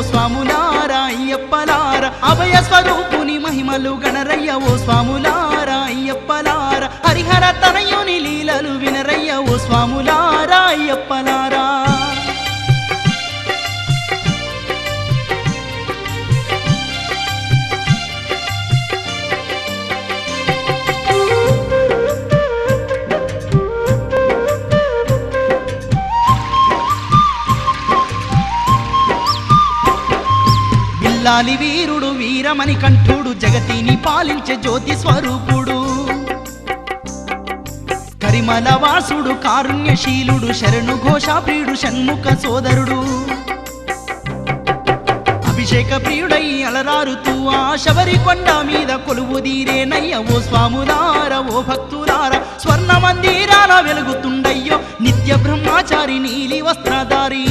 స్వాములారా అయ్యప్పలార అభయ స్వరూపుని మహిమలు గణరయ్య ఓ స్వాములారా అయ్యప్పలార హరిహర తనయుని లీలలు వినరయ్య ఓ స్వాములారా అయ్యప్పలారా లాలి వీరుడు వీరమణి కంఠుడు జగతిని పాలించే జ్యోతి స్వరూపుడు కరిమల వాసుడు కారుణ్యశీలుడు శరణు ఘోషాప్రియుడు షణ్ముఖ సోదరుడు అభిషేక ప్రియుడై అలరారుతూ ఆ శబరి కొండ మీద కొలువు దీరేనయ్య ఓ స్వాములార ఓ భక్తులార స్వర్ణ మందిరాల వెలుగుతుండయ్యో నిత్య బ్రహ్మచారి నీలి వస్త్రధారి